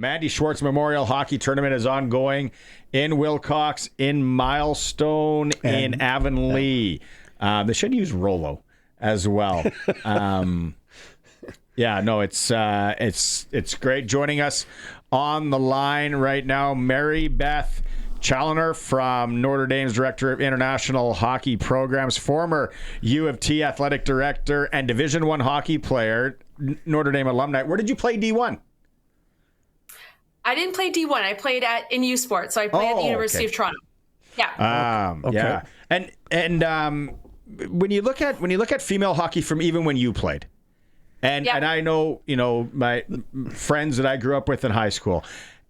Mandi Schwartz Memorial Hockey Tournament is ongoing in Wilcox, in Milestone, in Avonlea. They should use Rollo as well. It's great. Joining us on the line right now, Mary Beth Challoner from Notre Dame's Director of International Hockey Programs, former U of T Athletic Director and Division I hockey player, Notre Dame alumni. Where did you play D1? I didn't play D1. I played in U Sports, so I played at the University of Toronto. Yeah. Yeah. And when you look at female hockey from even when you played, and I know, my friends that I grew up with in high school,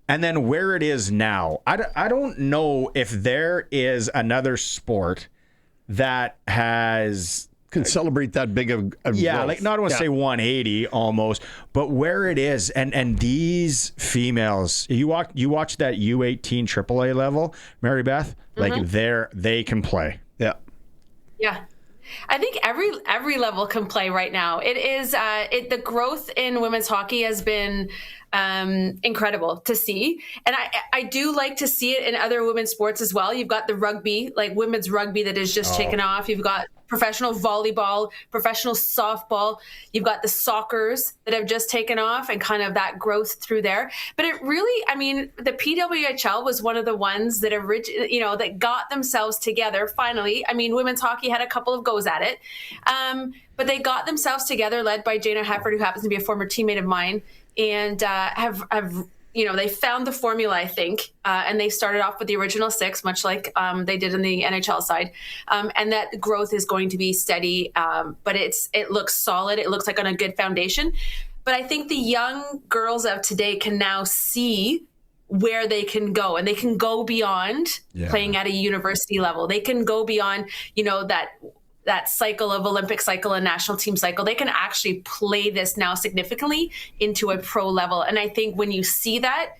and then where it is now, I don't know if there is another sport that can celebrate that big of growth. Like not want to say 180 almost, but where it is, and these females, you watch that U18 AAA level, Mary Beth, like they can play. Yeah. I think every level can play right now. It is the growth in women's hockey has been incredible to see, and I do like to see it in other women's sports as well. You've got the rugby, like women's rugby, that is just taken off. You've got professional volleyball, professional softball. You've got the soccers that have just taken off, and kind of that growth through there. But it really, the PWHL was one of the ones that that got themselves together finally. Women's hockey had a couple of goes at it, but they got themselves together, led by Jana Hefford, who happens to be a former teammate of mine, and have they found the formula, I think, and they started off with the original six, much like they did in the NHL side, and that growth is going to be steady, but it looks solid. It looks like on a good foundation. But I think the young girls of today can now see where they can go, and they can go beyond playing at a university level. They can go beyond, that cycle of Olympic cycle and national team cycle. They can actually play this now significantly into a pro level. And I think when you see that,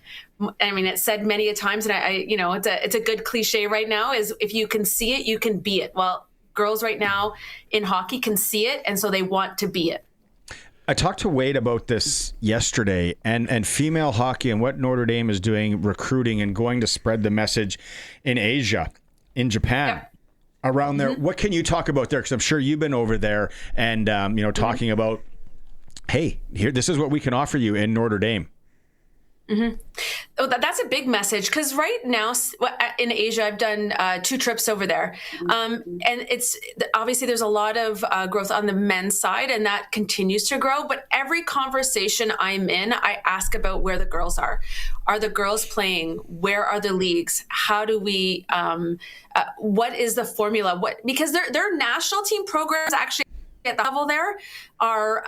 it's said many a times, and it's a good cliche right now, is if you can see it, you can be it. Well, girls right now in hockey can see it, and so they want to be it. I talked to Wade about this yesterday, and female hockey and what Notre Dame is doing, recruiting and going to spread the message in Asia, in Japan. Yep. Around there. What can you talk about there? Because I'm sure you've been over there and, talking about, hey, here, this is what we can offer you in Notre Dame. Oh, that's a big message, because right now in Asia, I've done 2 trips over there. And it's obviously there's a lot of growth on the men's side, and that continues to grow. But every conversation I'm in, I ask about where the girls are. Are the girls playing? Where are the leagues? How do we, what is the formula? Because their national team programs actually at the level there are,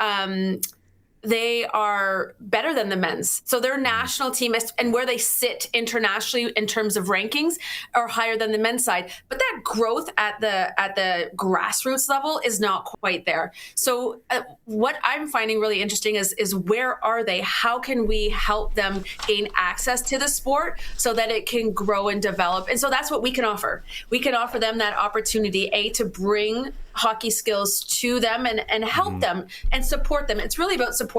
they are better than the men's. So their national team and where they sit internationally in terms of rankings are higher than the men's side. But that growth at the grassroots level is not quite there. So what I'm finding really interesting is where are they? How can we help them gain access to the sport so that it can grow and develop? And so that's what we can offer. We can offer them that opportunity, to bring hockey skills to them and help them and support them. It's really about supporting.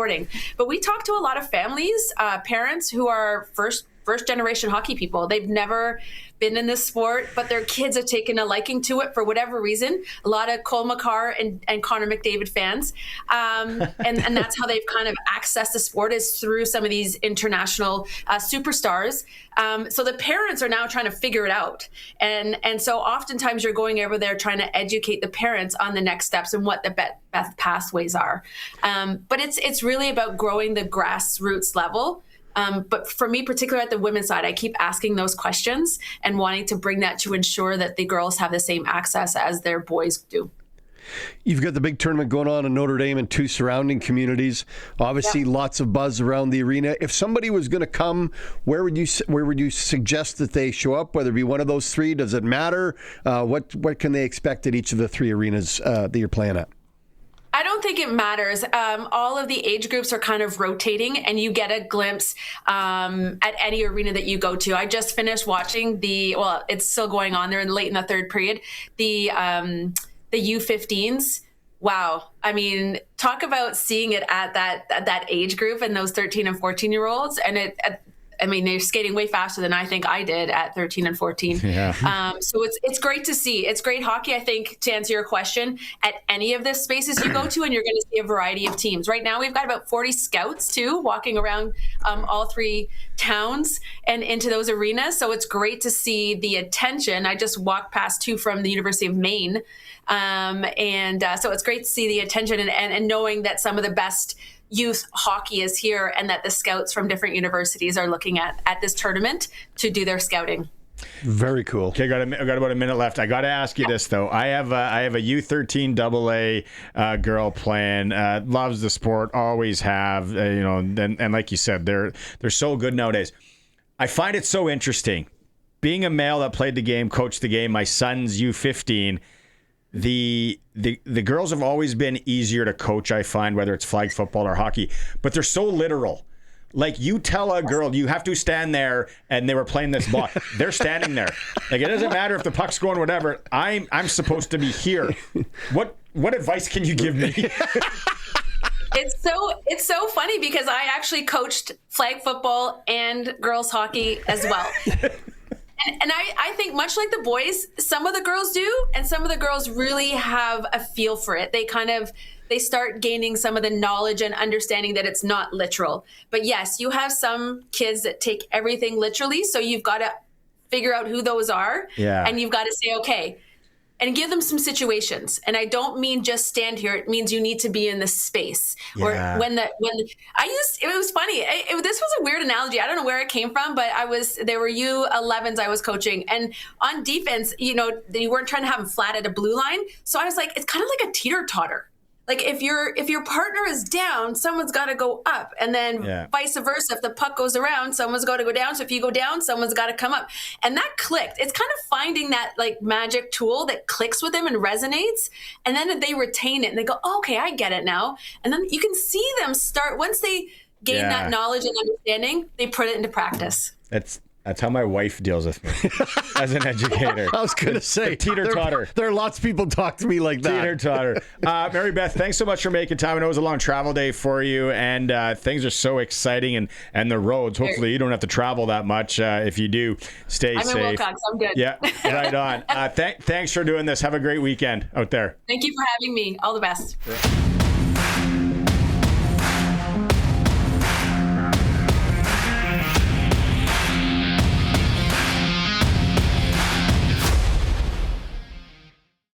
But we talk to a lot of families, parents who are first generation hockey people. They've never been in this sport, but their kids have taken a liking to it for whatever reason. A lot of Cole McCarr and Connor McDavid fans. And that's how they've kind of accessed the sport, is through some of these international superstars. So the parents are now trying to figure it out. And so oftentimes you're going over there trying to educate the parents on the next steps and what the best pathways are. But it's really about growing the grassroots level. But for me, particularly at the women's side, I keep asking those questions and wanting to bring that to ensure that the girls have the same access as their boys do. You've got the big tournament going on in Notre Dame and 2 surrounding communities. Obviously, lots of buzz around the arena. If somebody was going to come, where would you suggest that they show up? Whether it be one of those 3, does it matter? What can they expect at each of the 3 arenas that you're playing at? I don't think it matters. All of the age groups are kind of rotating, and you get a glimpse at any arena that you go to. I just finished watching it's still going on. They're late in the 3rd period. The U15s. Wow. Talk about seeing it at that age group and those 13 and 14-year-olds. And I mean, they're skating way faster than I think I did at 13 and 14. Yeah. So it's great to see. It's great hockey, I think, to answer your question, at any of the spaces you go to, and you're going to see a variety of teams. Right now, we've got about 40 scouts, too, walking around all 3 towns and into those arenas. So it's great to see the attention. I just walked past 2 from the University of Maine. So it's great to see the attention and knowing that some of the best youth hockey is here, and that the scouts from different universities are looking at this tournament to do their scouting. Very cool. Okay, I got about a minute left. I got to ask you this though. I have a U13 AA girl playing. Loves the sport. Always have. And like you said, they're so good nowadays. I find it so interesting. Being a male that played the game, coached the game. My son's U15. The girls have always been easier to coach, I find, whether it's flag football or hockey, but they're so literal. Like, you tell a girl, you have to stand there, and they were playing this ball. They're standing there. Like, it doesn't matter if the puck's going whatever. I'm supposed to be here. What advice can you give me? It's so funny because I actually coached flag football and girls hockey as well. And I think much like the boys, some of the girls do, and some of the girls really have a feel for it. They start gaining some of the knowledge and understanding that it's not literal. But yes, you have some kids that take everything literally. So you've got to figure out who those are. Yeah. And you've got to say, okay, and give them some situations. And I don't mean just stand here. It means you need to be in the space. Yeah. Or it was funny. This was a weird analogy. I don't know where it came from, but there were U11s I was coaching. And on defense, you weren't trying to have them flat at a blue line. So I was like, it's kind of like a teeter-totter. Like, if your partner is down, someone's got to go up, and then vice versa. If the puck goes around, someone's got to go down. So if you go down, someone's got to come up. And that clicked. It's kind of finding that like magic tool that clicks with them and resonates, and then they retain it and they go, oh, okay, I get it now. And then you can see them start, once they gain that knowledge and understanding, they put it into practice. That's how my wife deals with me as an educator. I was going to say, teeter-totter. There are lots of people talk to me like that. Teeter-totter. Mary Beth, thanks so much for making time. I know it was a long travel day for you, and things are so exciting, and the roads. Hopefully you don't have to travel that much. If you do, stay safe. I'm in Wilcox. I'm good. Yeah, right on. Thanks for doing this. Have a great weekend out there. Thank you for having me. All the best.